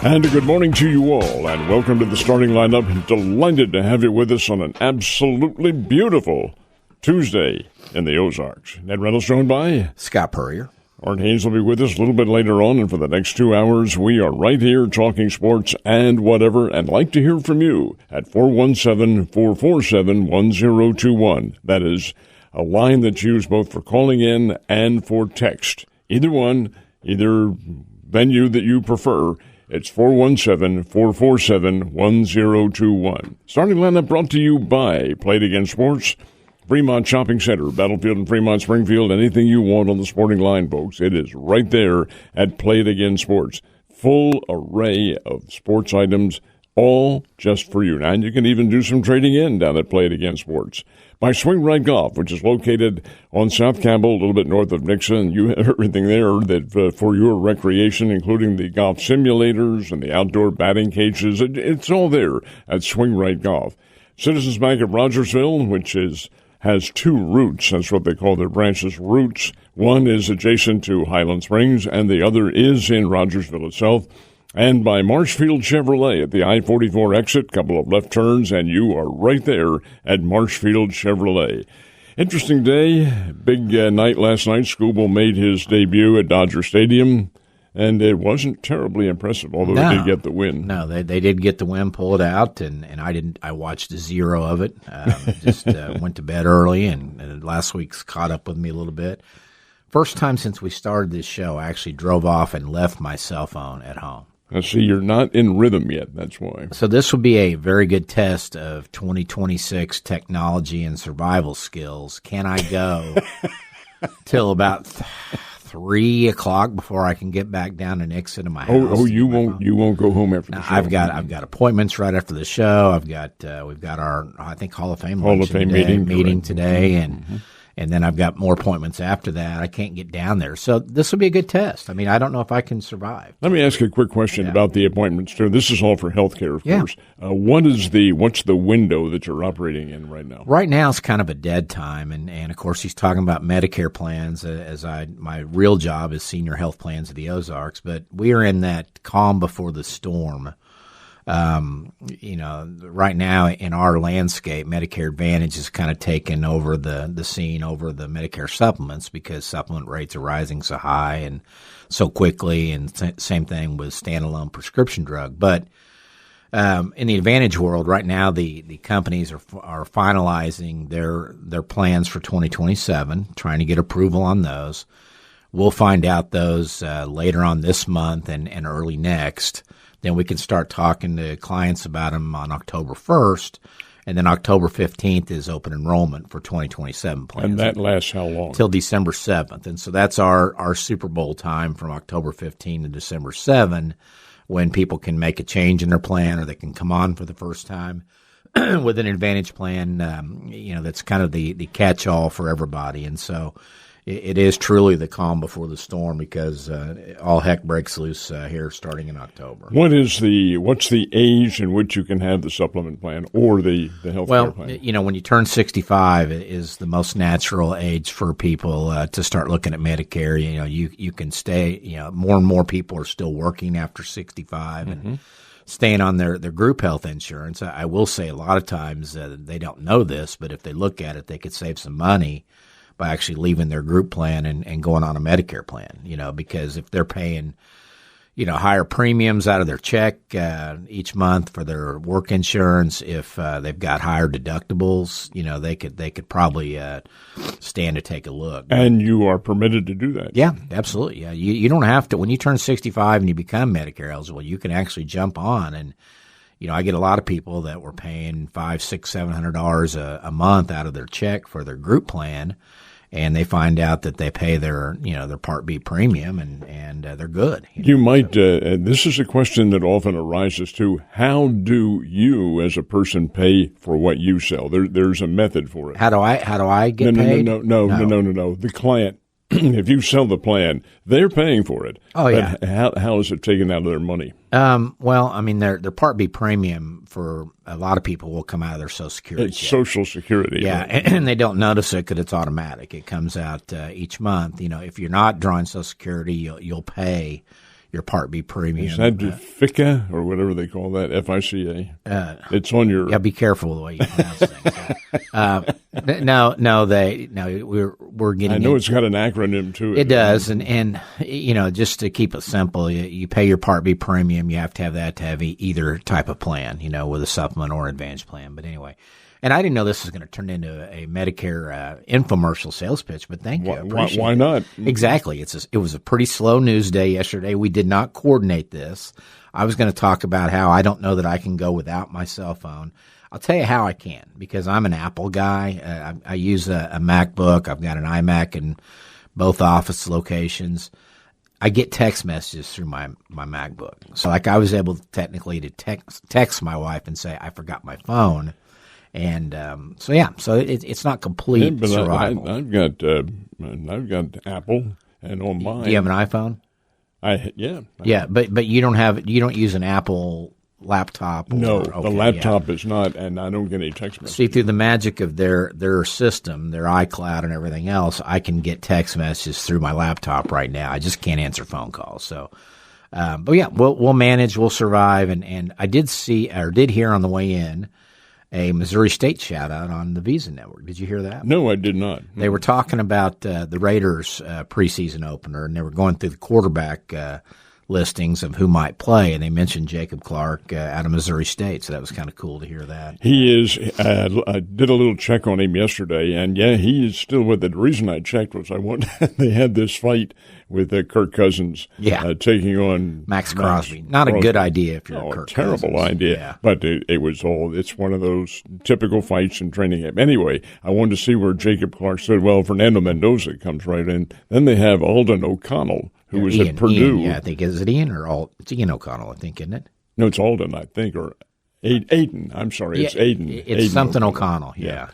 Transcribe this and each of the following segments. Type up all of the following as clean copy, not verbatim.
And a good morning to you all, and welcome to the starting lineup. Delighted to have you with us on an absolutely beautiful Tuesday in the Ozarks. Ned Reynolds joined by Scott Puryear. Art Haynes will be with us a little bit later on, and for the next 2 hours, we are right here talking sports and whatever, and like to hear from you at 417-447-1021. That is a line that's used both for calling in and for text. Either one, either venue that you prefer. It's 417-447-1021. Starting lineup brought to you by Play It Again Sports, Fremont Shopping Center, Battlefield and Fremont, Springfield. Anything you want on the sporting line, folks, it is right there at Play It Again Sports. Full array of sports items, all just for you. Now, and you can even do some trading in down at Play It Again Sports. By Swing Right Golf, which is located on South Campbell, a little bit north of Nixa, and you have everything there that for your recreation, including the golf simulators and the outdoor batting cages. It's all there at Swing Right Golf. Citizens Bank of Rogersville, which has two routes. That's what they call their branches, routes. One is adjacent to Highland Springs, and the other is in Rogersville itself. And by Marshfield Chevrolet at the I-44 exit, couple of left turns, and you are right there at Marshfield Chevrolet. Interesting day, big night last night. Scooble made his debut at Dodger Stadium, and it wasn't terribly impressive, although they did get the win. No, they did get the win, pull it out, and I didn't. I watched zero of it. Just went to bed early, and last week's caught up with me a little bit. First time since we started this show, I actually drove off and left my cell phone at home. I see you're not in rhythm yet, that's why. So this will be a very good test of 2026 technology and survival skills. Can I go till about 3 o'clock before I can get back down to Nixa to my house? Oh, you won't go home after the show. I've got appointments right after the show. we've got our, I think, Hall of Fame meeting today, and then I've got more appointments after that. I can't get down there. So this will be a good test. I mean, I don't know if I can survive. Let me ask you a quick question about the appointments, too. This is all for healthcare, of course. What's the window that you're operating in right now? Right now it's kind of a dead time. And of course, he's talking about Medicare plans my real job is senior health plans of the Ozarks. But we are in that calm before the storm. Right now in our landscape, Medicare Advantage is kind of taken over the scene over the Medicare supplements because supplement rates are rising so high and so quickly, and same thing with standalone prescription drug. But in the Advantage world right now, the companies are finalizing their plans for 2027, trying to get approval on those. We'll find out those later on this month and early next. Then we can start talking to clients about them on October 1st, and then October 15th is open enrollment for 2027 plans. And that lasts how long? Till December 7th. And so that's our Super Bowl time from October 15 to December 7, when people can make a change in their plan or they can come on for the first time with an Advantage plan, that's kind of the catch-all for everybody. And so it is truly the calm before the storm because all heck breaks loose here starting in October. What's the age in which you can have the supplement plan or the health care plan? Well, when you turn 65 is the most natural age for people to start looking at Medicare. You can stay, more and more people are still working after 65 and staying on their group health insurance. I will say a lot of times they don't know this, but if they look at it, they could save some money by actually leaving their group plan and going on a Medicare plan, because if they're paying, higher premiums out of their check each month for their work insurance, if they've got higher deductibles, they could probably stand to take a look. And you are permitted to do that. Yeah, absolutely. Yeah, you don't have to. When you turn 65 and you become Medicare eligible, you can actually jump on and. I get a lot of people that were paying $500, $600, $700 a month out of their check for their group plan, and they find out that they pay their Part B premium, and they're good. You might. This is a question that often arises too. How do you, as a person, pay for what you sell? There's a method for it. How do I get paid? No. The client. If you sell the plan, they're paying for it. Oh, yeah. How is it taken out of their money? Well, I mean, their Part B premium for a lot of people will come out of their Social Security. It's Social Security. Yeah, right? And they don't notice it because it's automatic. It comes out each month. If you're not drawing Social Security, you'll pay your Part B premium. Is that FICA or whatever they call that? FICA. It's on your. Yeah, be careful the way you pronounce things. We're getting. I know it's got an acronym too. It does, and just to keep it simple, you pay your Part B premium. You have to have that to have either type of plan, with a supplement or advantage plan. But anyway. And I didn't know this was going to turn into a Medicare infomercial sales pitch, but thank you. Why not? Exactly. It was a pretty slow news day yesterday. We did not coordinate this. I was going to talk about how I don't know that I can go without my cell phone. I'll tell you how I can, because I'm an Apple guy. I use a MacBook. I've got an iMac in both office locations. I get text messages through my MacBook. So I was able technically to text my wife and say, I forgot my phone. And so it's not complete survival. I've got Apple, and on mine. Do you have an iPhone? Yeah, but you don't use an Apple laptop. The laptop is not, and I don't get any text messages. See, through the magic of their system, their iCloud and everything else, I can get text messages through my laptop right now. I just can't answer phone calls. So, but yeah, we'll manage, we'll survive, and I did hear on the way in a Missouri State shout-out on the Visa Network. Did you hear that? No, I did not. They were talking about the Raiders' preseason opener, and they were going through the quarterback listings of who might play, and they mentioned Jacob Clark out of Missouri State, so that was kind of cool to hear that. He is. I did a little check on him yesterday, and he is still with it. The reason I checked was they had this fight with Kirk Cousins taking on Max Crosby. Not a good idea if you're Kirk terrible Cousins. Idea. Yeah. But it's one of those typical fights in training camp. Anyway, I wanted to see where Jacob Clark stood. Well, Fernando Mendoza comes right in. Then they have Alden O'Connell, who was at Purdue. I think. Is it Ian or it's Ian O'Connell, I think, isn't it? No, it's Alden, I think, or Aiden. I'm sorry, it's Aiden. It's Aiden something O'Connell. Yeah.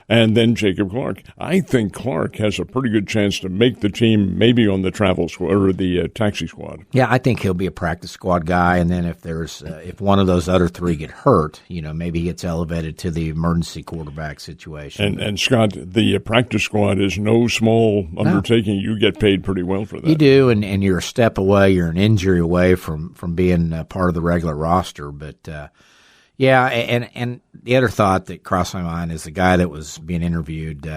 And then Jacob Clark. I think Clark has a pretty good chance to make the team, maybe on the travel squad or the taxi squad. Yeah, I think he'll be a practice squad guy. And then if one of those other three get hurt, maybe he gets elevated to the emergency quarterback situation. And Scott, the practice squad is no small undertaking. You get paid pretty well for that. You do, and you're a step away. You're an injury away from being part of the regular roster, but. Yeah, and the other thought that crossed my mind is the guy that was being interviewed.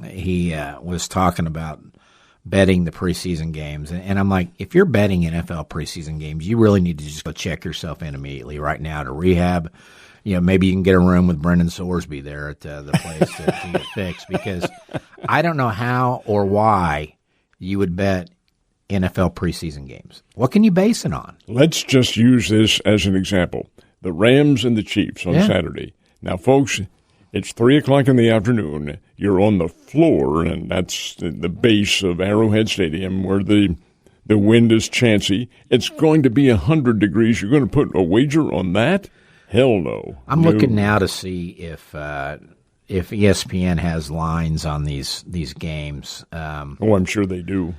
He was talking about betting the preseason games, and I'm like, if you're betting NFL preseason games, you really need to just go check yourself in immediately right now to rehab. Maybe you can get a room with Brendan Sorsby there at the place to get fixed, because I don't know how or why you would bet NFL preseason games. What can you base it on? Let's just use this as an example. The Rams and the Chiefs on Saturday. Now, folks, it's 3:00 in the afternoon. You're on the floor, and that's the base of Arrowhead Stadium where the wind is chancy. It's going to be 100 degrees. You're going to put a wager on that? Hell no. I'm looking now to see if ESPN has lines on these games. I'm sure they do.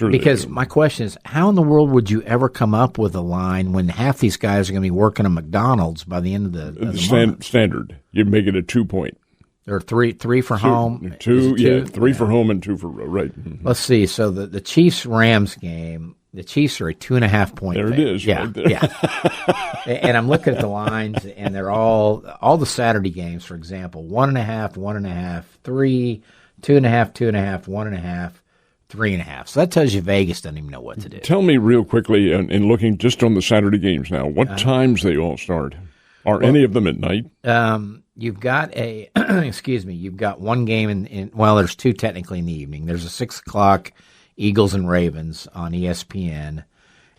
Because my question is, how in the world would you ever come up with a line when half these guys are going to be working at McDonald's by the end of the month? Standard. You make it a 2-point. There are three for home. Three for home and 2 for road. Right. Mm-hmm. Let's see. So the Chiefs-Rams game, the Chiefs are a 2.5-point there favorite. It is. Yeah, right there. Yeah. And I'm looking at the lines, and they're all the Saturday games, for example, 1.5, 1.5, 3, 2.5, 2.5, 1.5, 3.5. So that tells you Vegas doesn't even know what to do. Tell me real quickly, in looking just on the Saturday games now, what times they all start? Are any of them at night? You've got you've got one game there's two technically in the evening. There's a 6:00 Eagles and Ravens on ESPN,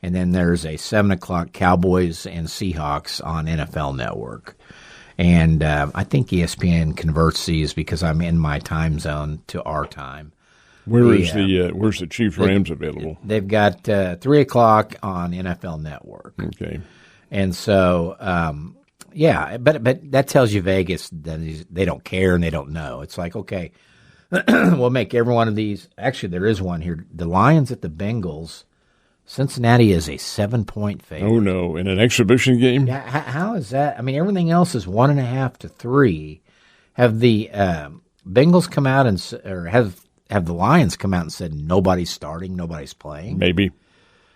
and then there's a 7:00 Cowboys and Seahawks on NFL Network. And I think ESPN converts these because I'm in my time zone to our time. Where's the Chiefs Rams available? They've got 3:00 on NFL Network. Okay. And so, but that tells you Vegas that they don't care and they don't know. It's like, okay, we'll make every one of these. Actually, there is one here. The Lions at the Bengals. Cincinnati is a 7-point favorite. Oh, no. In an exhibition game? Yeah, how is that? I mean, everything else is 1.5 to 3. Have the Bengals come out or have the Lions come out and said nobody's starting, nobody's playing? Maybe.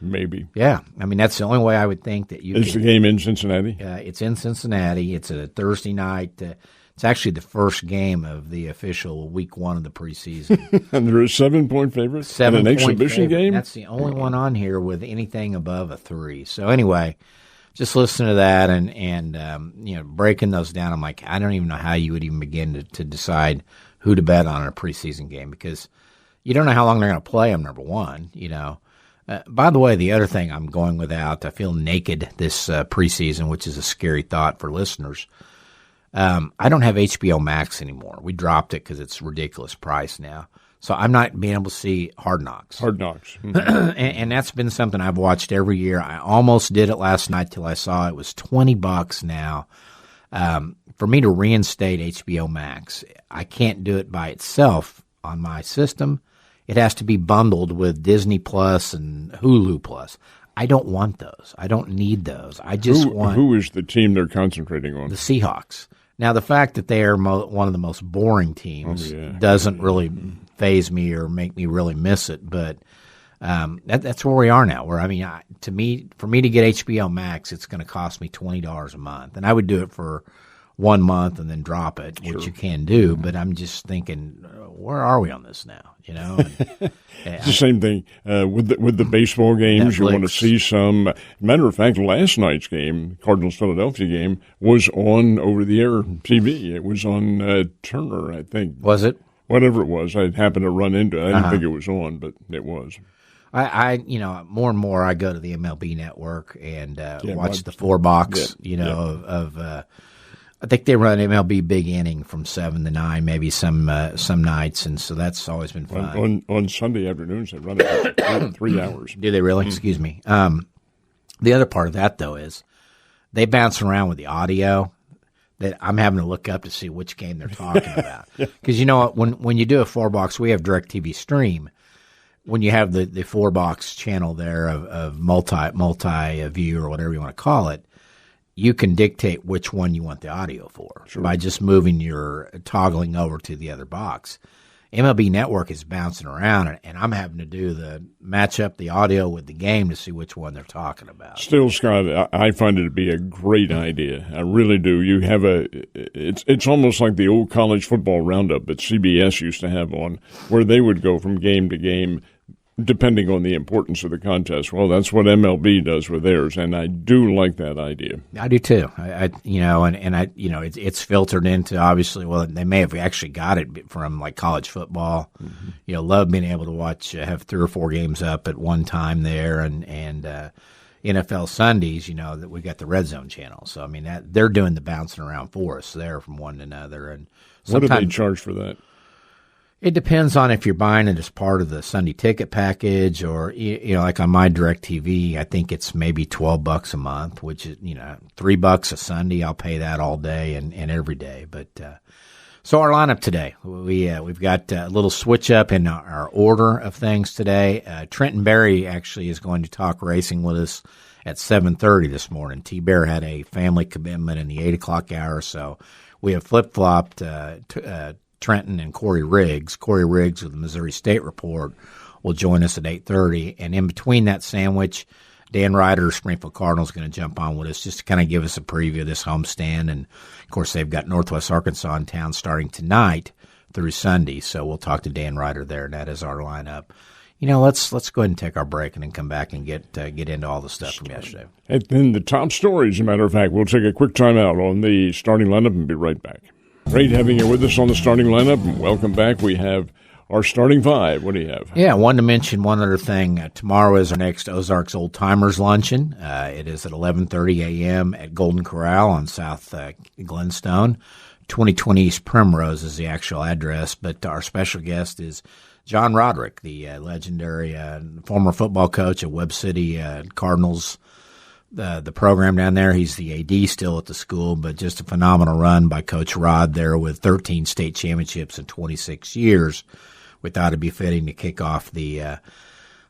maybe. Yeah, I mean that's the only way I would think that you. Is the game in Cincinnati? It's in Cincinnati. It's a Thursday night. It's actually the first game of the official week 1 of the preseason. And there is 7-point favorite. 7 an exhibition game. That's the only one on here with anything above a 3. So anyway, just listen to that and breaking those down. I'm like, I don't even know how you would even begin to decide who to bet on in a preseason game because you don't know how long they're going to play them. Number one, by the way, the other thing I'm going without, I feel naked this preseason, which is a scary thought for listeners. I don't have HBO Max anymore. We dropped it because it's a ridiculous price now. So I'm not being able to see Hard Knocks. Hard Knocks. and that's been something I've watched every year. I almost did it last night till I saw it was $20 now. For me to reinstate HBO Max, I can't do it by itself on my system. It has to be bundled with Disney Plus and Hulu Plus. I don't want those. I don't need those. I just want. Who is the team they're concentrating on? The Seahawks. Now, the fact that they are one of the most boring teams doesn't really faze me or make me really miss it, but that's where we are now. For me to get HBO Max, it's going to cost me $20 a month, and I would do it for 1 month and then drop it, which you can do. But I'm just thinking, where are we on this now? It's the same thing with the baseball games. Netflix. You want to see some. Matter of fact, last night's game, Cardinals Philadelphia game, was on over-the-air TV. It was on Turner, I think. Was it? Whatever it was, I happened to run into it. I didn't think it was on, but it was. I more and more I go to the MLB Network and watch the 4-box. I think they run MLB Big Inning from 7 to 9, maybe some nights, and so that's always been fun. On Sunday afternoons, they run it for 3 hours. Do they really? Excuse me. The other part of that, though, is they bounce around with the audio that I'm having to look up to see which game they're talking about. Because you know what? When you do a 4-box, we have DirecTV Stream. When you have the 4-box channel there of multi-view or whatever you want to call it, you can dictate which one you want the audio for by just moving your toggling over to the other box. MLB Network is bouncing around, and I'm having to do match up the audio with the game to see which one they're talking about. Still, Scott, I find it to be a great idea. I really do. You have it's almost like the old college football roundup that CBS used to have on, where they would go from game to game, depending on the importance of the contest. Well, that's what MLB does with theirs, and I do like that idea. I do too. It's filtered into, obviously, well, they may have actually got it from like college football. Mm-hmm. Love being able to watch, have 3 or 4 games up at one time there, and NFL Sundays, that we got the Red Zone channel. So that they're doing the bouncing around for us there from one to another. And what do they charge for that? It depends on if you're buying it as part of the Sunday ticket package or, like on my DirecTV, I think it's maybe $12 a month, which is, $3 a Sunday. I'll pay that all day and every day. But so our lineup today, we've got a little switch up in our order of things today. Trenton Berry actually is going to talk racing with us at 7:30 this morning. T-Bear had a family commitment in the 8 o'clock hour, so we have flip-flopped Trenton and Corey Riggs. Corey Riggs with the Missouri State Report will join us at 8:30. And in between that sandwich, Dan Ryder, Springfield Cardinals, is going to jump on with us just to kind of give us a preview of this homestand. And, of course, they've got Northwest Arkansas in town starting tonight through Sunday. So we'll talk to Dan Ryder there, and that is our lineup. Let's go ahead and take our break and then come back and get into all the stuff from yesterday. And then the top stories, as a matter of fact. We'll take a quick time out on the starting lineup and be right back. Great having you with us on the starting lineup, and welcome back. We have our starting 5. What do you have? Yeah, I wanted to mention one other thing. Tomorrow is our next Ozarks Old Timers Luncheon. It is at 11:30 a.m. at Golden Corral on South Glenstone. 2020 East Primrose is the actual address, but our special guest is John Roderique, the legendary former football coach at Webb City Cardinals. The program down there. He's the AD still at the school, but just a phenomenal run by Coach Rod there with 13 state championships in 26 years. We thought it'd be fitting to kick off the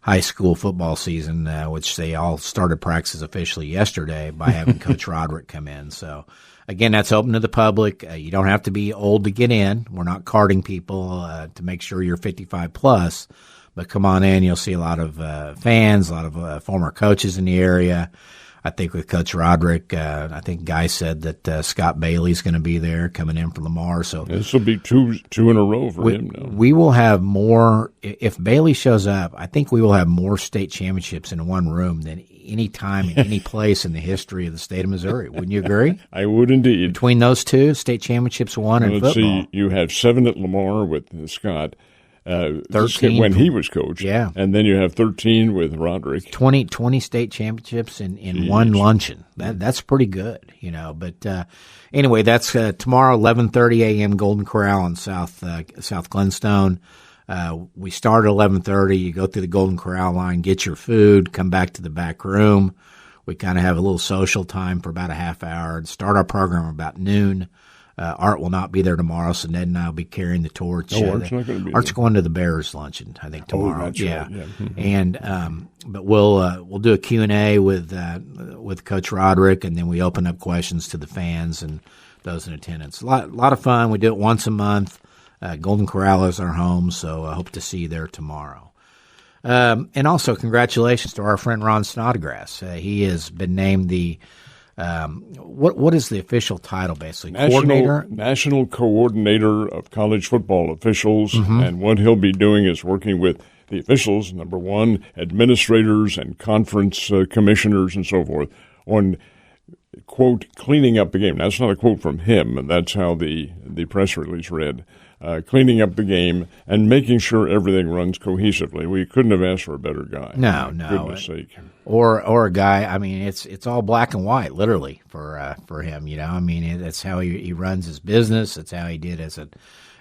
high school football season, which they all started practices officially yesterday by having Coach Roderique come in. So, again, that's open to the public. You don't have to be old to get in. We're not carding people to make sure you're 55 plus. But come on in, you'll see a lot of fans, a lot of former coaches in the area. I think with Coach Roderique, I think Guy said that Scott Bailey's going to be there coming in from Lamar. So this will be two in a row for him now. We will have more. If Bailey shows up, I think we will have more state championships in one room than any time in any place in the history of the state of Missouri. Wouldn't you agree? I would indeed. Between those two, state championships won in football. See, you have 7 at Lamar with Scott. 13 when he was coach. Yeah. And then you have 13 with Roderique. 20 state championships in one luncheon. That's pretty good, But anyway, that's tomorrow, 11:30 a.m. Golden Corral in South Glenstone. We start at 11:30. You go through the Golden Corral line, get your food, come back to the back room. We kind of have a little social time for about a half hour and start our program about noon. Art will not be there tomorrow, so Ned and I will be carrying the torch. Art's not going to be Art's there. going to the Bears luncheon, I think, tomorrow. That's yeah. Right, yeah. Mm-hmm. And but we'll do a Q&A with Coach Roderique, and then we open up questions to the fans and those in attendance. A lot of fun. We do it once a month. Golden Corral is our home, so I hope to see you there tomorrow. And also, congratulations to our friend Ron Snodgrass. He has been named the what is the official title, basically? National Coordinator of College Football Officials, and what he'll be doing is working with the officials, number one, administrators and conference commissioners and so forth, on, quote, cleaning up the game. That's not a quote from him, and that's how the press release read. Cleaning up the game and making sure everything runs cohesively. We couldn't have asked for a better guy. No. Goodness sake. Or a guy. I mean, it's all black and white, literally, for him. I mean, that's how he runs his business. That's how he did as an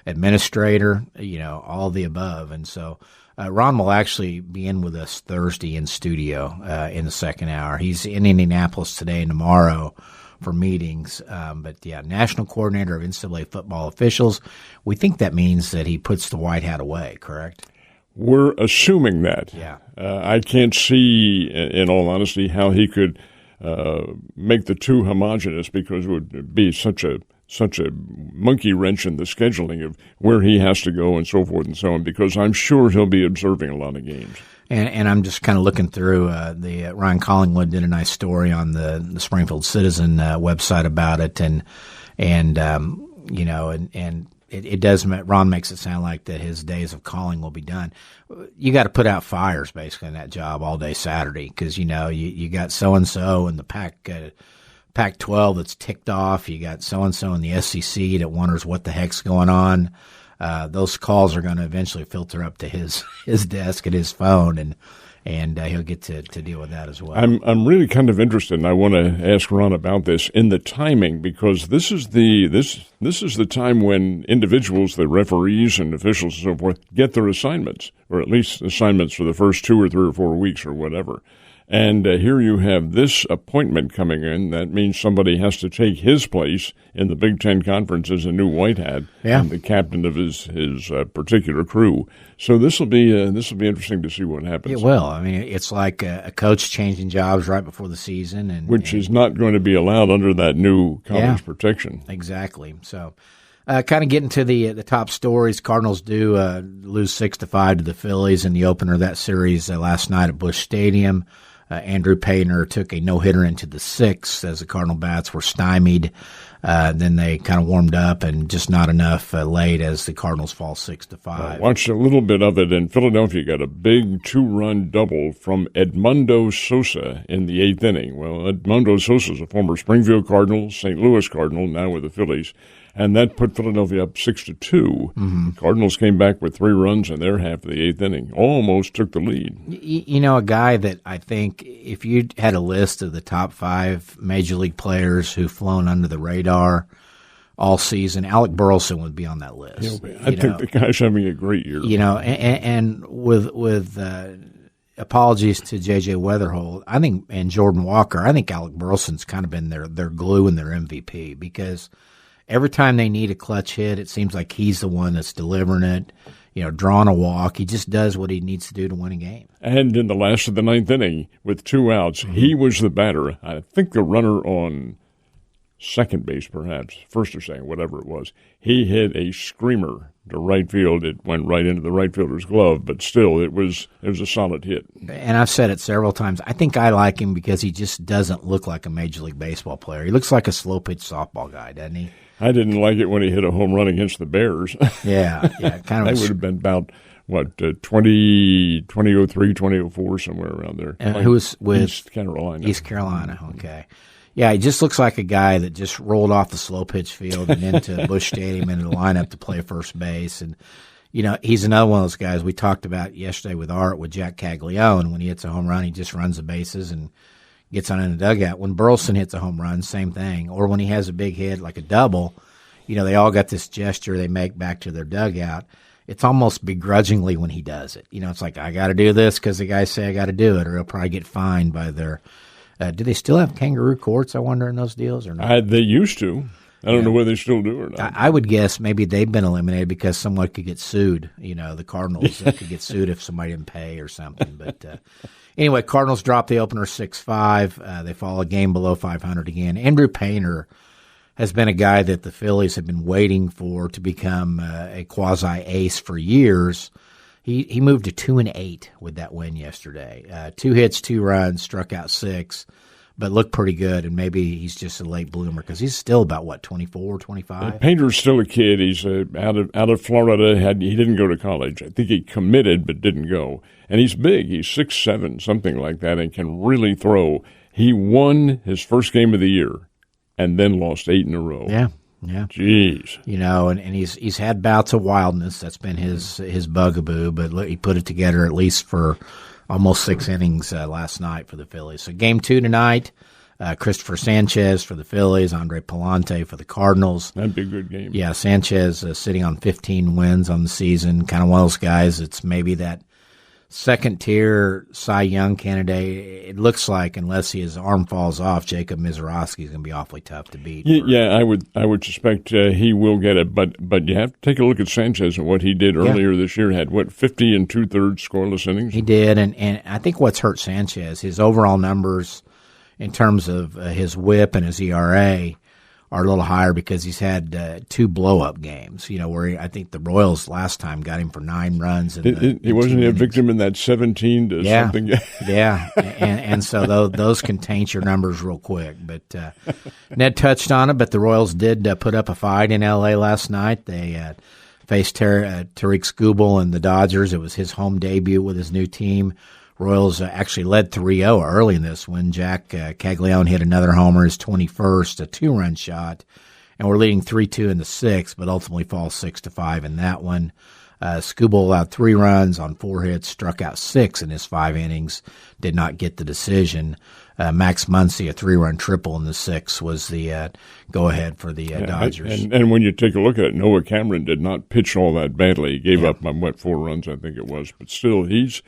administrator. All the above. And so Ron will actually be in with us Thursday in studio in the second hour. He's in Indianapolis today and tomorrow for meetings. But yeah, National Coordinator of NCAA Football Officials. We think that means that he puts the white hat away, correct? We're assuming that. Yeah. I can't see, in all honesty, how he could make the two homogenous, because it would be such a monkey wrench in the scheduling of where he has to go and so forth and so on, because I'm sure he'll be observing a lot of games. And I'm just kind of looking through the Ryan Collingwood did a nice story on the Springfield Citizen website about it, and it does. Ron makes it sound like that his days of calling will be done. You got to put out fires basically in that job all day Saturday, because you got so and so in the Pac-12 that's ticked off. You got so and so in the SEC that wonders what the heck's going on. Those calls are going to eventually filter up to his desk and his phone, and he'll get to deal with that as well. I'm really kind of interested, and I want to ask Ron about this in the timing, because this is the time when individuals, the referees and officials and so forth, get their assignments, or at least assignments for the first 2 or 3 or 4 weeks or whatever. And here you have this appointment coming in. That means somebody has to take his place in the Big Ten Conference as a new white hat and the captain of his particular crew. So this will be interesting to see what happens. It will. I mean, it's like a coach changing jobs right before the season, which is not going to be allowed under that new college protection. Exactly. So. Kind of getting to the top stories. Cardinals do lose 6-5 to the Phillies in the opener of that series last night at Busch Stadium. Andrew Payner took a no-hitter into the 6th as the Cardinal bats were stymied. Then they kind of warmed up, and just not enough late as the Cardinals fall 6-5. I watched a little bit of it, and Philadelphia got a big 2-run double from Edmundo Sosa in the 8th inning. Well, Edmundo Sosa is a former Springfield Cardinal, St. Louis Cardinal, now with the Phillies. And that put Philadelphia up 6-2. Mm-hmm. The Cardinals came back with 3 runs in their half of the 8th inning, almost took the lead. A guy that I think if you had a list of the top 5 Major League players who've flown under the radar all season, Alec Burleson would be on that list. I think the guy's having a great year. And with apologies to J.J. Weatherholt, I think, and Jordan Walker, I think Alec Burleson's kind of been their glue and their MVP, because every time they need a clutch hit, it seems like he's the one that's delivering it, drawing a walk. He just does what he needs to do to win a game. And in the last of the 9th inning, with 2 outs, he was the batter. I think the runner on second base perhaps, first or second, whatever it was. He hit a screamer to right field. It went right into the right fielder's glove, but still, it was a solid hit. And I've said it several times. I think I like him because he just doesn't look like a Major League Baseball player. He looks like a slow-pitch softball guy, doesn't he? I didn't like it when he hit a home run against the Bears. Yeah, kind of. That would have been about, 2003, 2004, somewhere around there. And who was with East Carolina. East Carolina, okay. Yeah, he just looks like a guy that just rolled off the slow pitch field and into Busch Stadium into the lineup to play first base. And, he's another one of those guys we talked about yesterday with Jack Caglione. When he hits a home run, he just runs the bases and gets on in the dugout. When Burleson hits a home run, same thing. Or when he has a big hit like a double, they all got this gesture they make back to their dugout. It's almost begrudgingly when he does it. It's like, I got to do this because the guys say I got to do it, or he'll probably get fined by their do they still have kangaroo courts, I wonder, in those deals or not? They used to. I don't know whether they still do or not. I would guess maybe they've been eliminated because someone could get sued. The Cardinals could get sued if somebody didn't pay or something. But anyway, Cardinals dropped the opener 6-5. They fall a game below 500 again. Andrew Painter has been a guy that the Phillies have been waiting for to become a quasi-ace for years. He moved to 2-8 with that win yesterday. 2 hits, 2 runs, struck out 6, but looked pretty good. And maybe he's just a late bloomer because he's still about 24, 25. Painter's still a kid. He's out of Florida. He didn't go to college. I think he committed but didn't go. And he's big. He's 6'7", something like that, and can really throw. He won his first game of the year and then lost 8 in a row. Yeah. Jeez. And he's had bouts of wildness. That's been his bugaboo, but he put it together at least for almost 6 innings last night for the Phillies. So game 2 tonight, Christopher Sanchez for the Phillies, Andre Palante for the Cardinals. That'd be a good game. Yeah, Sanchez sitting on 15 wins on the season, kind of one of those guys that's maybe that second-tier Cy Young candidate. It looks like, unless his arm falls off, Jacob Misiorowski is going to be awfully tough to beat. Yeah, I would suspect he will get it, but you have to take a look at Sanchez and what he did earlier this year. Had 50 and 2/3 scoreless innings. He did, and I think what's hurt Sanchez, his overall numbers in terms of his WHIP and his ERA are a little higher because he's had 2 blow-up games, where I think the Royals last time got him for 9 runs. He wasn't a victim in that 17 to something. Yeah, and so those can taint your numbers real quick. But Ned touched on it, but the Royals did put up a fight in L.A. last night. They faced Tariq Skubal and the Dodgers. It was his home debut with his new team. Royals actually led 3-0 early in this when Jack Caglione hit another homer, his 21st, a 2-run shot, and we're leading 3-2 in the 6th, but ultimately fall 6-5 in that one. Skubal allowed 3 runs on 4 hits, struck out 6 in his 5 innings, did not get the decision. Max Muncy, a 3-run triple in the 6th, was the go-ahead for the Dodgers. And when you take a look at it, Noah Cameron did not pitch all that badly. He gave up, 4 runs, I think it was. But still, he's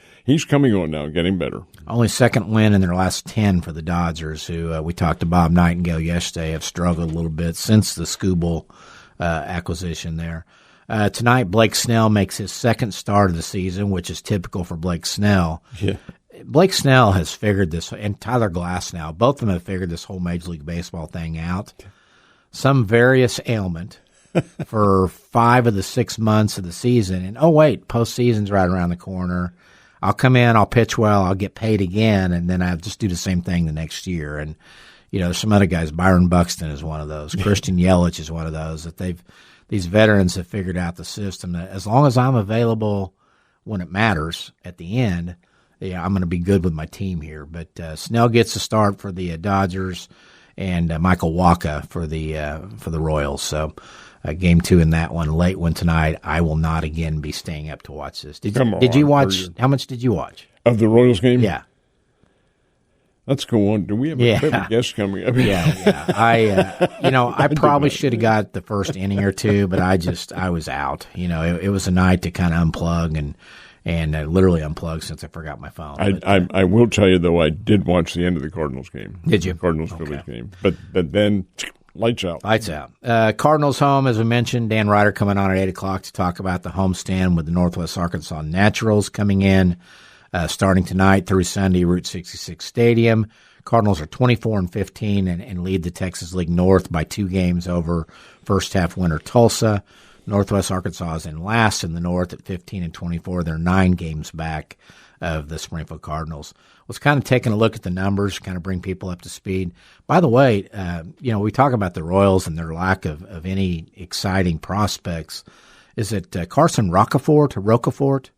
coming on now, getting better. Only second win in their last 10 for the Dodgers, who we talked to Bob Nightingale yesterday, have struggled a little bit since the Skubal acquisition there. Tonight, Blake Snell makes his second start of the season, which is typical for Blake Snell. Yeah. Blake Snell has figured this, and Tyler Glasnow, both of them have figured this whole Major League Baseball thing out. Some various ailment for 5 of the 6 months of the season. And, postseason's right around the corner. I'll come in, I'll pitch well, I'll get paid again, and then I'll just do the same thing the next year. And, some other guys, Byron Buxton is one of those. Christian Yelich is one of those that these veterans have figured out the system that as long as I'm available when it matters at the end, I'm going to be good with my team here. But Snell gets a start for the Dodgers, and Michael Wacha for the Royals. So game 2 in that one, late one tonight. I will not again be staying up to watch this. Did you watch? How much did you watch of the Royals game? Yeah. Let's go on. Do we have a guest coming up? Yeah. I probably should have got the first inning or 2, but I was out. It was a night to kind of unplug and literally unplug since I forgot my phone. I will tell you, though, I did watch the end of the Cardinals game. Did you? Cardinals-Phillies game. But then, lights out. Lights out. Cardinals home, as we mentioned, Dan Ryder coming on at 8 o'clock to talk about the homestand with the Northwest Arkansas Naturals coming in starting tonight through Sunday, Route 66 Stadium. Cardinals are 24-15 and lead the Texas League North by 2 games over first half winner Tulsa. Northwest Arkansas is in last in the North at 15-24. They're 9 games back of the Springfield Cardinals. Was kind of taking a look at the numbers, kind of bring people up to speed. By the way, we talk about the Royals and their lack of any exciting prospects. Is it Carson Roccaforte, Roccafarte,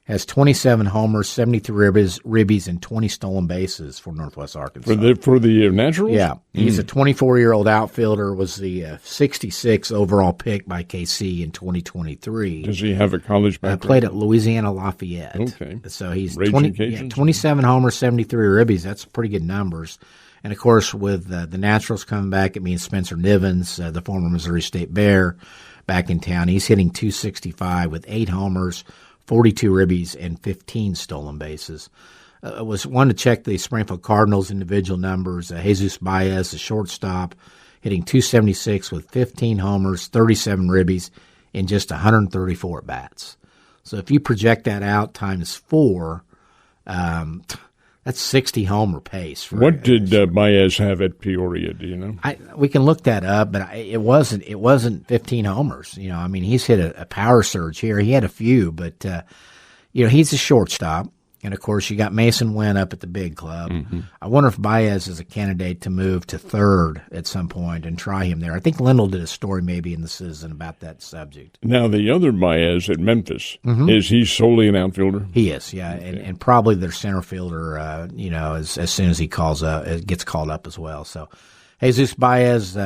has 27 homers, 73 ribbies, and 20 stolen bases for Northwest Arkansas. For the Naturals? Yeah. He's a 24-year-old outfielder, was the 66 overall pick by KC in 2023. Does he have a college background? Played at Louisiana Lafayette. Okay. So he's 27 homers, 73 ribbies. That's pretty good numbers. And, of course, with the Naturals coming back, it means Spencer Nivens, the former Missouri State Bear, back in town. He's hitting .265 with 8 homers, 42 ribbies, and 15 stolen bases. I was wanted to check the Springfield Cardinals individual numbers. Jesus Baez, the shortstop, hitting .276 with 15 homers, 37 ribbies, in just 134 at-bats. So if you project that out times 4, that's 60 homer pace. What did Baez have at Peoria? Do you know? We can look that up, but it wasn't 15 homers. He's hit a power surge here. He had a few, but he's a shortstop, and of course you got Mason Wynn up at the big club. Mm-hmm. I wonder if Baez is a candidate to move to third at some point and try him there. I think Lindell did a story maybe in the Citizen about that subject. Now the other Baez at Memphis, is he solely an outfielder? He is, yeah, okay. and probably their center fielder. As soon as he gets called up as well. So Jesus Baez,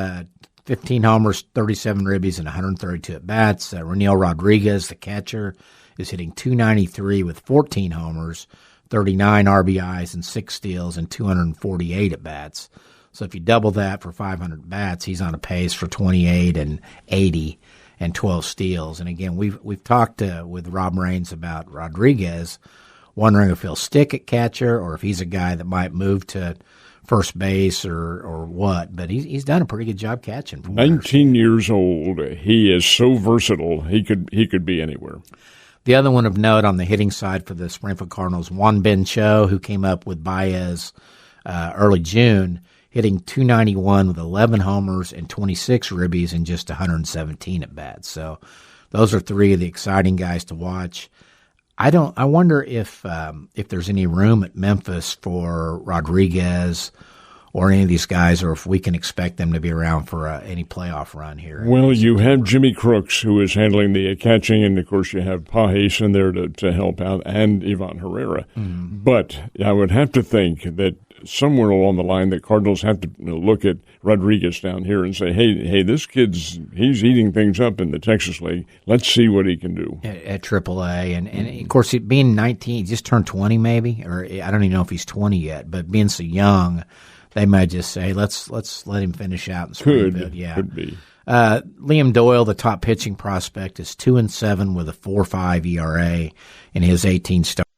15 homers, 37 ribbies, and 132 at bats. Reniel Rodriguez, the catcher, is hitting .293 with 14 homers, 39 RBIs, and 6 steals, and 248 at bats. So if you double that for 500 bats, he's on a pace for 28 and 80 and 12 steals. And again, we've talked with Rob Raines about Rodriguez, wondering if he'll stick at catcher or if he's a guy that might move to first base or what. But he's done a pretty good job catching. 19 years old, he is so versatile. He could be anywhere. The other one of note on the hitting side for the Springfield Cardinals, Juan Ben Cho, who came up with Baez early June, hitting .291 with 11 homers and 26 ribbies in just 117 at bats. So those are 3 of the exciting guys to watch. I wonder if there's any room at Memphis for Rodriguez or any of these guys, or if we can expect them to be around for any playoff run here. Well, you have Jimmy Crooks, who is handling the catching, and, of course, you have Pajes in there to help out, and Ivan Herrera. Mm-hmm. But I would have to think that somewhere along the line the Cardinals have to look at Rodriguez down here and say, hey, this he's eating things up in the Texas League. Let's see what he can do. At AAA. And of course, being 19, he just turned 20 maybe, or I don't even know if he's 20 yet, but being so young – they might just say, let's let him finish out in Springfield. Could be. Liam Doyle, the top pitching prospect, is 2-7 with a 4.5 ERA in his 18 starts.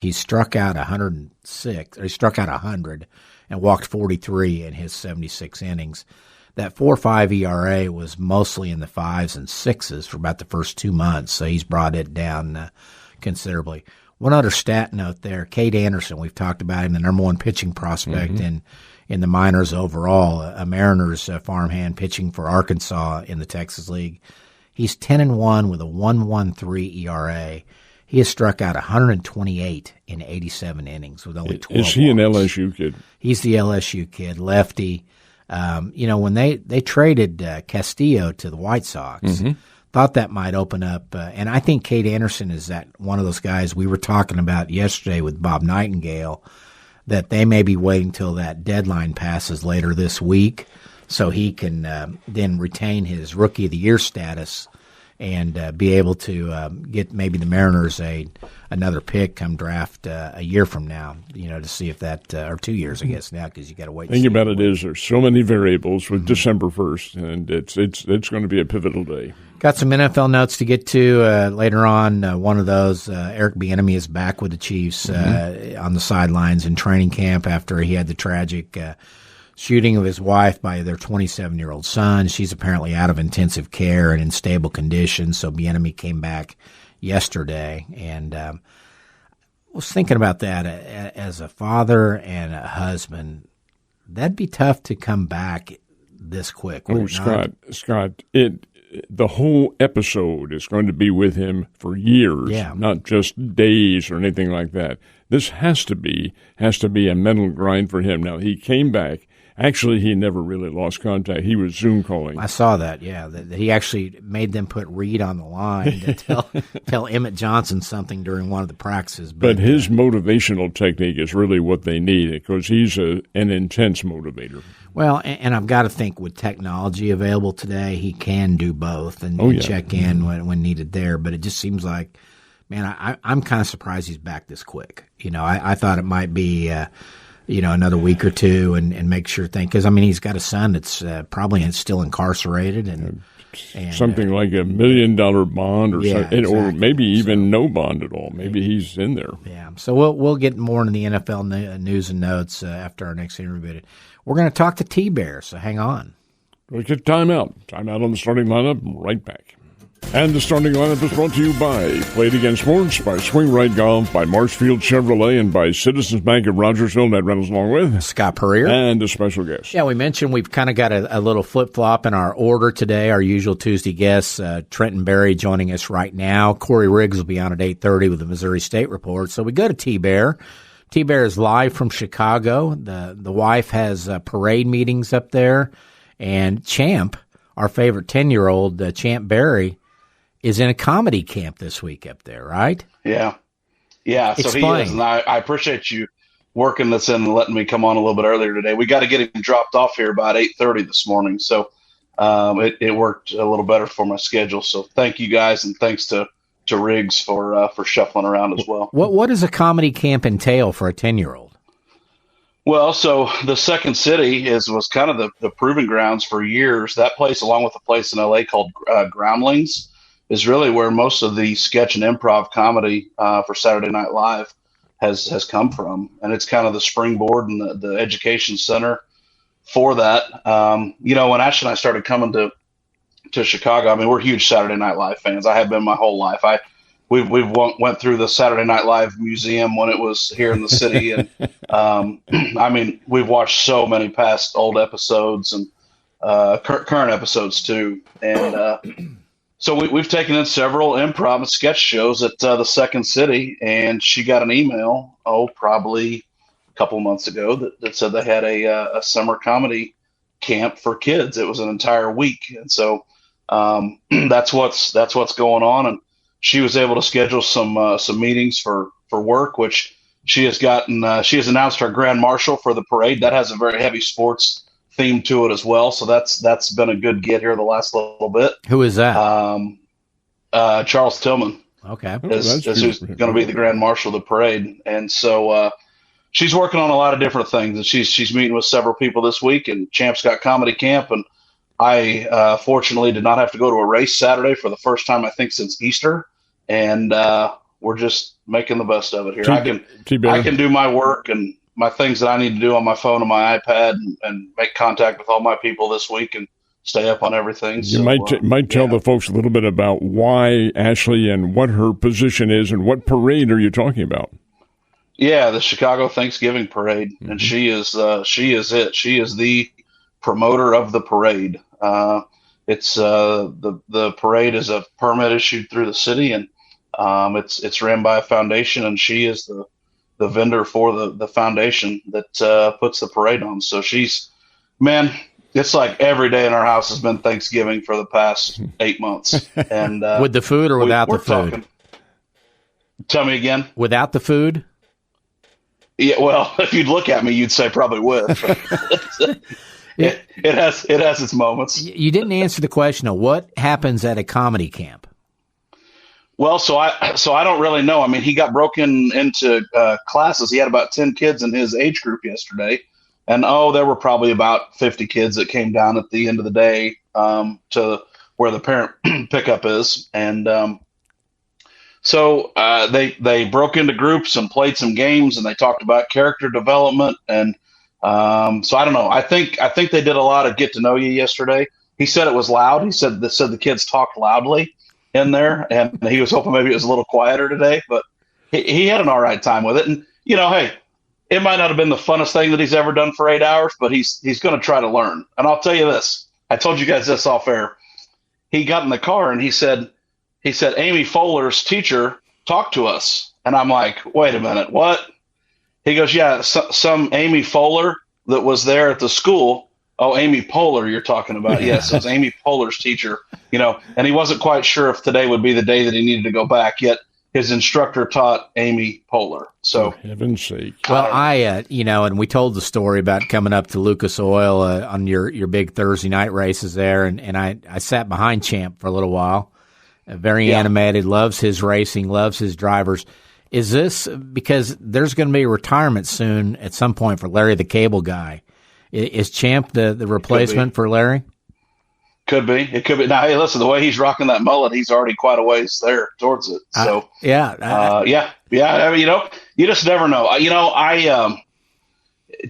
He struck out 100 and walked 43 in his 76 innings. That 4.5 ERA was mostly in the 5s and 6s for about the first 2 months, so he's brought it down considerably. One other stat note there, Cade Anderson, we've talked about him, the number 1 pitching prospect in the minors overall, a Mariners farmhand pitching for Arkansas in the Texas League. He's 10-1 with a 1.13 ERA. He has struck out 128 in 87 innings with only 12 Is he an walks. LSU kid? He's the LSU kid, lefty. When they traded Castillo to the White Sox, thought that might open up, and I think Cade Anderson is that one of those guys we were talking about yesterday with Bob Nightingale, that they may be waiting till that deadline passes later this week so he can then retain his Rookie of the Year status and be able to get maybe the Mariners another pick come draft a year from now, to see if that, or 2 years, I guess, now, because you got to wait. The thing about it is there's so many variables with December 1st, and it's going to be a pivotal day. Got some NFL notes to get to later on. One of those, Eric Bieniemy is back with the Chiefs on the sidelines in training camp after he had the tragic shooting of his wife by their 27-year-old son. She's apparently out of intensive care and in stable condition, so Bieniemy came back yesterday. And was thinking about that as a father and a husband. That'd be tough to come back this quick. Oh, Scott, the whole episode is going to be with him for years, not just days or anything like that. This has to be a mental grind for him. Now, he came back. Actually, he never really lost contact. He was Zoom calling. I saw that, that he actually made them put Reed on the line to tell Emmett Johnson something during one of the practices. But his motivational technique is really what they need because he's an intense motivator. Well, and I've got to think with technology available today, he can do both and check in when needed there. But it just seems like, man, I'm kind of surprised he's back this quick. I thought it might be another week or two and make sure because he's got a son that's probably still incarcerated and something like $1 million bond or something, exactly. Or maybe even no bond at all. Maybe he's in there. Yeah. So we'll get more into the NFL news and notes after our next interview. We're going to talk to T-Bear, so hang on. We'll get timeout. Timeout on the starting lineup. Right back. And the starting lineup is brought to you by Played Against Sports, by Swing Right Golf, by Marshfield Chevrolet, and by Citizens Bank of Rogersville. Ned Reynolds along with Scott Puryear. And a special guest. Yeah, we mentioned we've kind of got a little flip-flop in our order today. Our usual Tuesday guests, Trenton Berry joining us right now. Corey Riggs will be on at 8:30 with the Missouri State Report. So we go to T-Bear. T-Bear is live from Chicago. The wife has parade meetings up there. And Champ, our favorite 10-year-old, Champ Berry, is in a comedy camp this week up there, right? Yeah. So Explain. He is, and I appreciate you working this in and letting me come on a little bit earlier today. We got to get him dropped off here about 8:30 this morning, so it worked a little better for my schedule. So thank you guys, and thanks to Riggs for shuffling around as well. What does a comedy camp entail for a 10-year-old? Well, so the Second City was kind of the proving grounds for years. That place, along with a place in L.A. called Groundlings, is really where most of the sketch and improv comedy for Saturday Night Live has come from. And it's kind of the springboard and the education center for that. When Ash and I started coming to Chicago, we're huge Saturday Night Live fans. I have been my whole life. We went through the Saturday Night Live museum when it was here in the city. And we've watched so many past old episodes and current episodes too. And so we've taken in several improv and sketch shows at the Second City, and she got an email, probably a couple of months ago, that said they had a summer comedy camp for kids. It was an entire week, and so that's what's going on. And she was able to schedule some meetings for work, which she has gotten. She has announced her grand marshal for the parade. That has a very heavy sports theme to it as well, so that's been a good get here the last little bit. Who is that? Charles Tillman. Okay, is who's going to be the grand marshal of the parade, and so she's working on a lot of different things, and she's meeting with several people this week. And Champ's got comedy camp, and I fortunately did not have to go to a race Saturday for the first time I think since Easter, and we're just making the best of it here. I can do my work and my things that I need to do on my phone and my iPad and make contact with all my people this week and stay up on everything. You might tell the folks a little bit about why Ashley and what her position is and what parade are you talking about? Yeah, the Chicago Thanksgiving Parade, and she is it. She is the promoter of the parade. It's the parade is a permit issued through the city, and it's ran by a foundation, and she is the vendor for the foundation that puts the parade on. So it's like every day in our house has been Thanksgiving for the past 8 months. And with the food or without the food? Tell me again. Without the food? Yeah, well, if you'd look at me, you'd say probably with. It has its moments. You didn't answer the question of what happens at a comedy camp. Well, so I don't really know. He got broken into classes. He had about 10 kids in his age group yesterday, and there were probably about 50 kids that came down at the end of the day to where the parent pickup is, and so they broke into groups and played some games, and they talked about character development, and so I don't know. I think they did a lot of get to know you yesterday. He said it was loud. He said the kids talked loudly in there, and he was hoping maybe it was a little quieter today, but he had an all right time with it. And, hey, it might not have been the funnest thing that he's ever done for 8 hours, but he's going to try to learn. And I'll tell you this. I told you guys this off air. He got in the car and he said, Amy Fowler's teacher talked to us. And I'm like, wait a minute, what? He goes, yeah, some Amy Fowler that was there at the school. Oh, Amy Poehler you're talking about. Yes, it was Amy Poehler's teacher, and he wasn't quite sure if today would be the day that he needed to go back, yet his instructor taught Amy Poehler. So, for heaven's sake. Well, and we told the story about coming up to Lucas Oil on your big Thursday night races there, and I sat behind Champ for a little while. Very animated, loves his racing, loves his drivers. Is this because there's going to be a retirement soon at some point for Larry the Cable Guy? Is Champ the replacement for Larry? Could be. It could be. Now, hey, listen, the way he's rocking that mullet, he's already quite a ways there towards it. So, yeah. I mean, you just never know.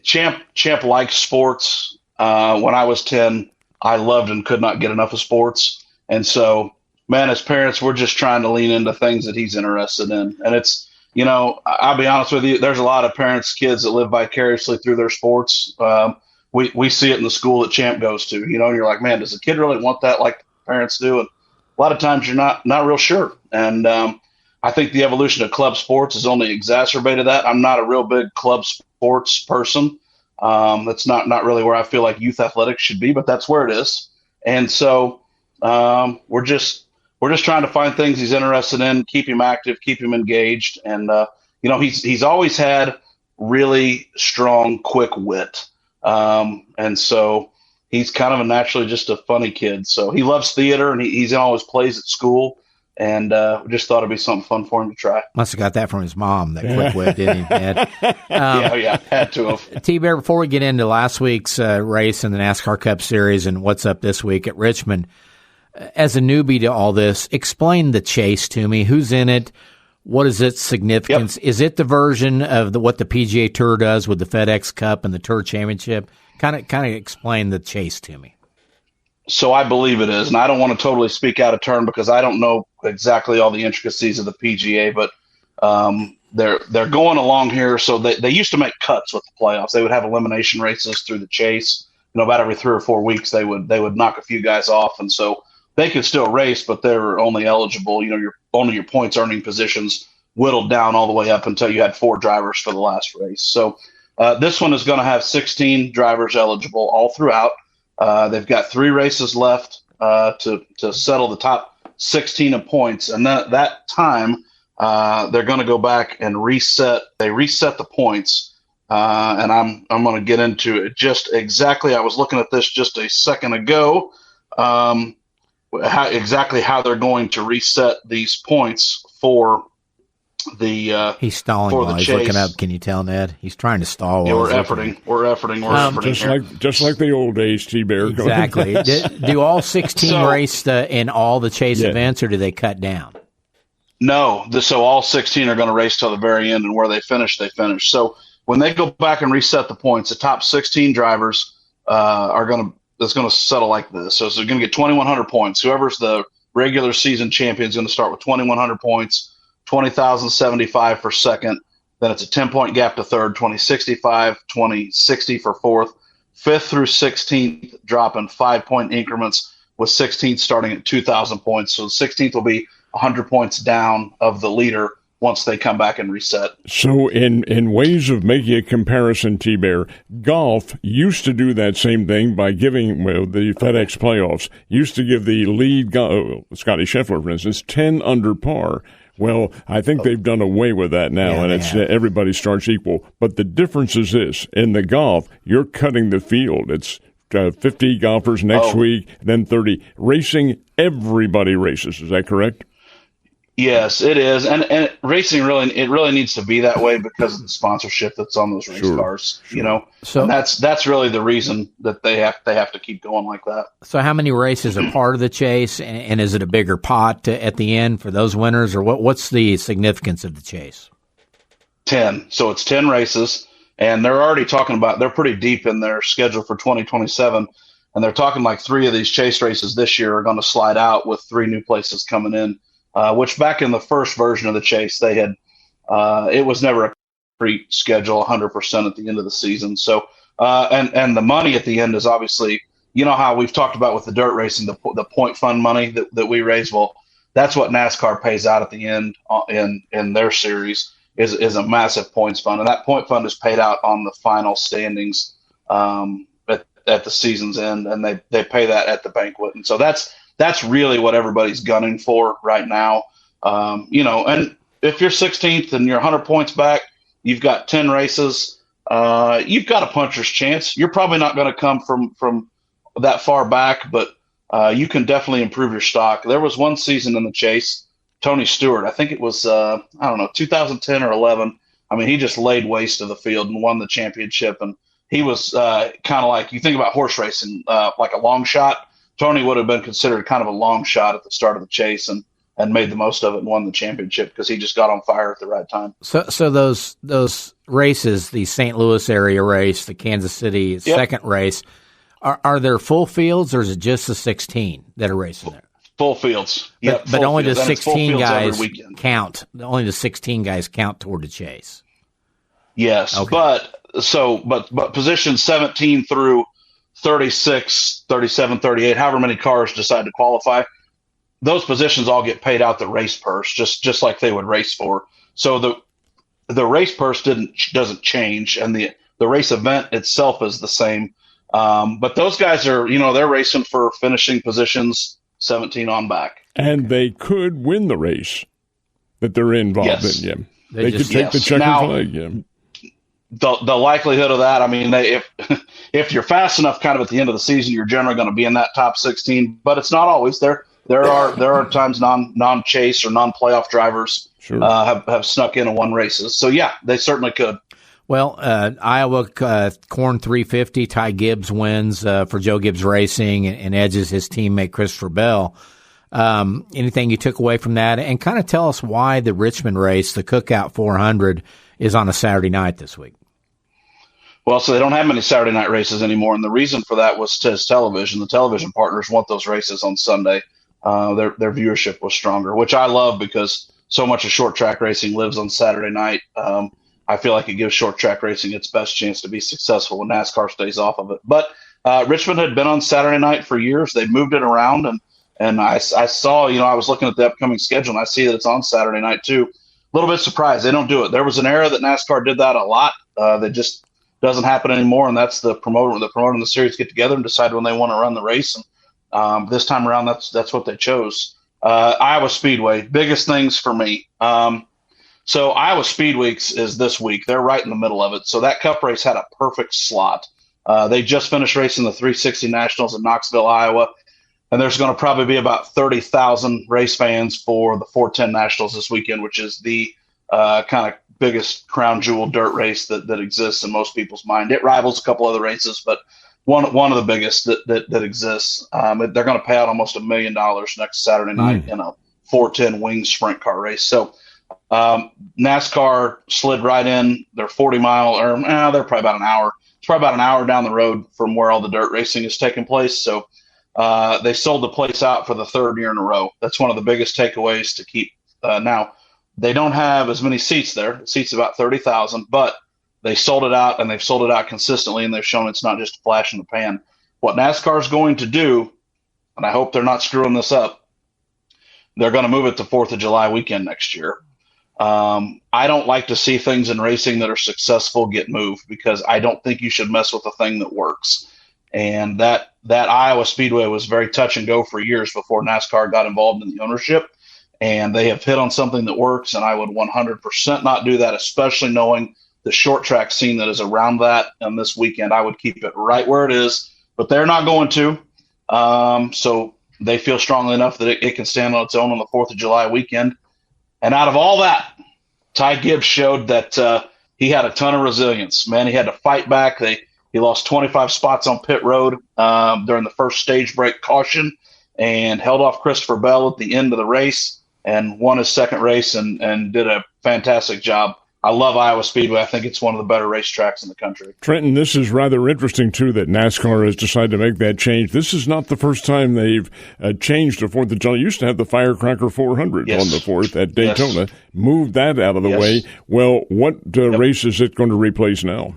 Champ likes sports. When I was 10, I loved and could not get enough of sports. And so, man, as parents, we're just trying to lean into things that he's interested in. And it's, I'll be honest with you, there's a lot of parents' kids that live vicariously through their sports. We see it in the school that Champ goes to, and you're like, man, does the kid really want that like parents do? And a lot of times you're not real sure. And I think the evolution of club sports has only exacerbated that. I'm not a real big club sports person. That's not really where I feel like youth athletics should be, but that's where it is. And so we're just trying to find things he's interested in, keep him active, keep him engaged. And, he's always had really strong, quick wit. And so he's kind of naturally just a funny kid. So he loves theater and he's always plays at school. And we just thought it'd be something fun for him to try. Must have got that from his mom, that quick wit, didn't he, Dad? Had to have. T-Bear, before we get into last week's race in the NASCAR Cup Series and what's up this week at Richmond, as a newbie to all this, explain the chase to me. Who's in it? What is its significance? Yep. Is it the version of what the PGA Tour does with the FedEx Cup and the Tour Championship? Kind of explain the chase to me. So I believe it is, and I don't want to totally speak out of turn because I don't know exactly all the intricacies of the PGA, but they're going along here. So they used to make cuts with the playoffs. They would have elimination races through the chase. About every 3 or 4 weeks they would knock a few guys off, and so they could still race, but they're only eligible. Your points earning positions whittled down all the way up until you had 4 drivers for the last race. So this one is going to have 16 drivers eligible all throughout. They've got 3 races left to settle the top 16 in points, and that time they're going to go back and reset. They reset the points, and I'm going to get into it just exactly. I was looking at this just a second ago. How they're going to reset these points for the he's stalling while he's looking up. Can you tell, Ned? He's trying to stall. Yeah, we're efforting. Just like the old days, T-Bear. Exactly. Do all 16 race in all the chase events, or do they cut down? No. So all 16 are going to race till the very end, and where they finish, they finish. So when they go back and reset the points, the top 16 drivers it's going to settle like this. So they're going to get 2,100 points. Whoever's the regular season champion is going to start with 2,100 points, 20,075 for second. Then it's a 10-point gap to third, 2065, 2060 for fourth. Fifth through 16th drop in 5-point increments, with 16th starting at 2,000 points. So the 16th will be 100 points down of the leader once they come back and reset. So in ways of making a comparison, T-Bear, golf used to do that same thing by giving, the FedEx playoffs used to give the lead, Scotty Scheffler, for instance, 10 under par. Well, I think they've done away with that now, and it's everybody starts equal. But the difference is this. In the golf, you're cutting the field. It's 50 golfers next week, then 30. Racing, everybody races. Is that correct? Yes, it is, and racing really needs to be that way because of the sponsorship that's on those race cars. Sure. So and that's really the reason that they have to keep going like that. So, how many races are part of the chase, and is it a bigger pot at the end for those winners, or what's the significance of the chase? 10. So it's 10 races, and they're already talking about. They're pretty deep in their schedule for 2027, and they're talking like 3 of these chase races this year are going to slide out with 3 new places coming in. Which back in the first version of the chase, they had it was never a complete schedule 100% at the end of the season. So, and the money at the end is obviously, you know how we've talked about with the dirt racing, the point fund money that we raise. Well, that's what NASCAR pays out at the end in their series is a massive points fund, and that point fund is paid out on the final standings at the season's end, and they pay that at the banquet. And so that's really what everybody's gunning for right now. And if you're 16th and you're 100 points back, you've got 10 races, you've got a puncher's chance. You're probably not going to come from that far back, but you can definitely improve your stock. There was one season in the chase, Tony Stewart, I think it was, 2010 or 11. I mean, he just laid waste to the field and won the championship. And he was kind of like, you think about horse racing, like a long shot. Tony would have been considered kind of a long shot at the start of the chase and made the most of it and won the championship because he just got on fire at the right time. So those races, the St. Louis area race, the Kansas City second race, are there full fields or is it just the 16 that are racing there? Full fields. But only the 16 guys count. Only the 16 guys count toward the chase. Yes, okay. But positions 17 through 36, 37, 38, however many cars decide to qualify, those positions all get paid out the race purse, just like they would race for. So the race purse doesn't change, and the race event itself is the same. But those guys are, they're racing for finishing positions 17 on back. And they could win the race that they're involved in. Yeah. They could take the checkered flag. Yeah. The likelihood of that, I mean, if you're fast enough kind of at the end of the season, you're generally going to be in that top 16, but it's not always. There are times non-chase or non-playoff drivers have snuck in and won races. So, yeah, they certainly could. Well, Iowa Corn 350, Ty Gibbs wins for Joe Gibbs Racing and edges his teammate Christopher Bell. Anything you took away from that? And kind of tell us why the Richmond race, the Cookout 400, is on a Saturday night this week. Well, so they don't have many Saturday night races anymore, and the reason for that was television. The television partners want those races on Sunday. Their viewership was stronger, which I love because so much of short track racing lives on Saturday night. I feel like it gives short track racing its best chance to be successful when NASCAR stays off of it. But Richmond had been on Saturday night for years. They moved it around, and I saw, I was looking at the upcoming schedule, and I see that it's on Saturday night too. A little bit surprised they don't do it. There was an era that NASCAR did that a lot. That just doesn't happen anymore, and that's the promoter and the series get together and decide when they want to run the race. And this time around, that's what they chose. Iowa Speedway, biggest things for me. So Iowa Speed Weeks is this week. They're right in the middle of it. So that Cup race had a perfect slot. They just finished racing the 360 Nationals in Knoxville, Iowa, and there's going to probably be about 30,000 race fans for the 410 Nationals this weekend, which is the kind of biggest crown jewel dirt race that exists in most people's mind. It rivals a couple other races, but one of the biggest that exists. They're going to pay out almost $1 million next Saturday night in a 410 wing sprint car race. So NASCAR slid right in. They're 40-mile, or they're probably about an hour. It's probably about an hour down the road from where all the dirt racing is taking place. So they sold the place out for the third year in a row. That's one of the biggest takeaways to keep. Now, they don't have as many seats there. It seats about 30,000, but they sold it out, and they've sold it out consistently, and they've shown it's not just a flash in the pan. What NASCAR is going to do, and I hope they're not screwing this up, they're going to move it to 4th of July weekend next year. I don't like to see things in racing that are successful get moved because I don't think you should mess with a thing that works. And that Iowa Speedway was very touch and go for years before NASCAR got involved in the ownership. And they have hit on something that works, and I would 100% not do that, especially knowing the short track scene that is around that. And this weekend, I would keep it right where it is, but they're not going to. So they feel strongly enough that it can stand on its own on the 4th of July weekend. And out of all that, Ty Gibbs showed that he had a ton of resilience. Man, he had to fight back. He lost 25 spots on pit road during the first stage break caution and held off Christopher Bell at the end of the race and won his second race and did a fantastic job. I love Iowa Speedway. I think it's one of the better racetracks in the country. Trenton, this is rather interesting, too, that NASCAR has decided to make that change. This is not the first time they've changed the 4th of July. Used to have the Firecracker 400 on the 4th at Daytona. Yes. Moved that out of the way. Well, what race is it going to replace now?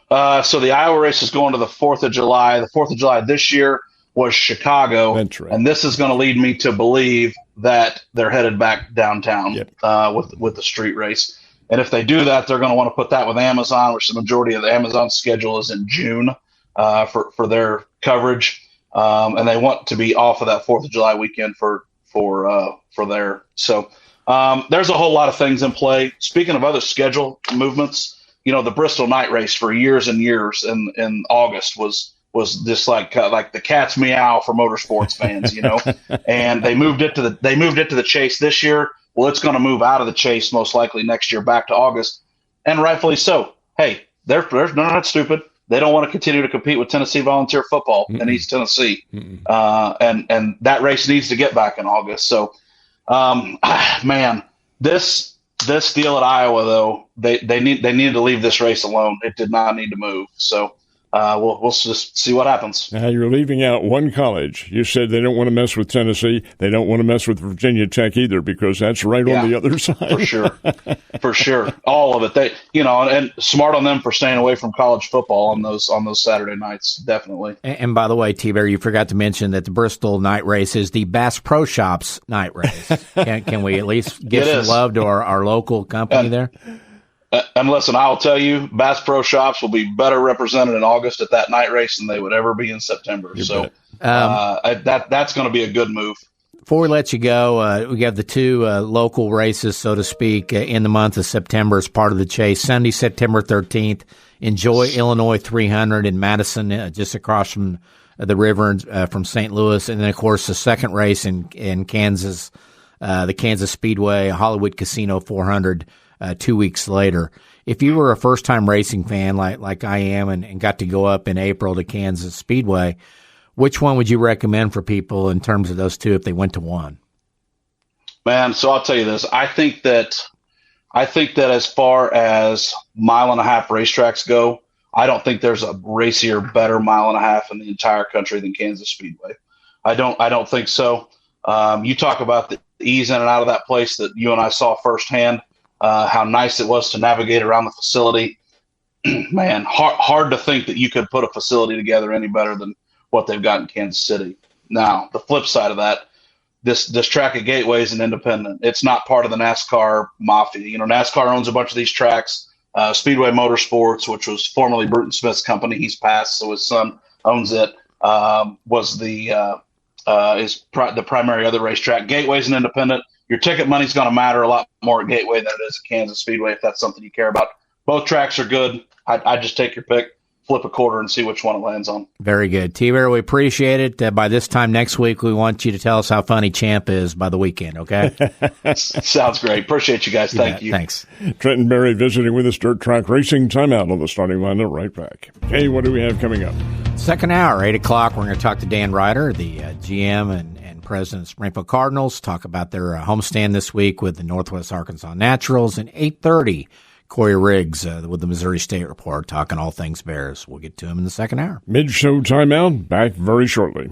So the Iowa race is going to the 4th of July. The 4th of July this year was Chicago. That's right. And this is going to lead me to believe that they're headed back downtown with the street race. And if they do that, they're going to want to put that with Amazon, which the majority of the Amazon schedule is in June for their coverage. And they want to be off of that 4th of July weekend for there. So there's a whole lot of things in play. Speaking of other schedule movements, the Bristol night race for years and years in August was just like the cat's meow for motorsports fans, and they moved it to the Chase this year. Well, it's going to move out of the Chase most likely next year back to August, and rightfully so. Hey, they're not stupid. They don't want to continue to compete with Tennessee Volunteer Football in East Tennessee, and that race needs to get back in August. So, man, this deal at Iowa though, they needed to leave this race alone. It did not need to move. So. We'll just see what happens. Now, you're leaving out one college. You said they don't want to mess with Tennessee. They don't want to mess with Virginia Tech either, because that's right on the other side. For sure. All of it. They, and smart on them for staying away from college football on those Saturday nights. Definitely. And by the way, T-Bear, you forgot to mention that the Bristol night race is the Bass Pro Shops night race. Can we at least give some love to our local company there? And listen, I'll tell you, Bass Pro Shops will be better represented in August at that night race than they would ever be in September. That's going to be a good move. Before we let you go, we have the two local races, so to speak, in the month of September as part of the Chase. Sunday, September 13th, Enjoy Illinois 300 in Madison, just across from the river from St. Louis. And then, of course, the second race in Kansas, the Kansas Speedway Hollywood Casino 400. 2 weeks later. If you were a first-time racing fan like I am and got to go up in April to Kansas Speedway, which one would you recommend for people in terms of those two if they went to one? Man, so I'll tell you this. I think that as far as mile-and-a-half racetracks go, I don't think there's a racier, better mile-and-a-half in the entire country than Kansas Speedway. I don't think so. You talk about the ease in and out of that place that you and I saw firsthand. How nice it was to navigate around the facility. Man, hard to think that you could put a facility together any better than what they've got in Kansas City. Now, the flip side of that, this track at Gateway is an independent. It's not part of the NASCAR mafia. NASCAR owns a bunch of these tracks. Speedway Motorsports, which was formerly Bruton Smith's company, he's passed, so his son owns it, was the primary other racetrack. Gateway's an independent. Your ticket money's going to matter a lot more at Gateway than it is at Kansas Speedway if that's something you care about. Both tracks are good. I'd just take your pick, flip a quarter, and see which one it lands on. Very good. T-Bear, we appreciate it. By this time next week, we want you to tell us how funny Champ is by the weekend, okay? Sounds great. Appreciate you guys. Thank you. Thanks. Trenton Berry visiting with us. Dirt Track Racing. Timeout on the starting lineup. Right back. Okay, what do we have coming up? Second hour, 8 o'clock, we're going to talk to Dan Ryder, the GM and president of Springfield Cardinals, talk about their homestand this week with the Northwest Arkansas Naturals. And 8:30, Corey Riggs with the Missouri State Report, talking all things Bears. We'll get to him in the second hour. Mid-show timeout. Back very shortly.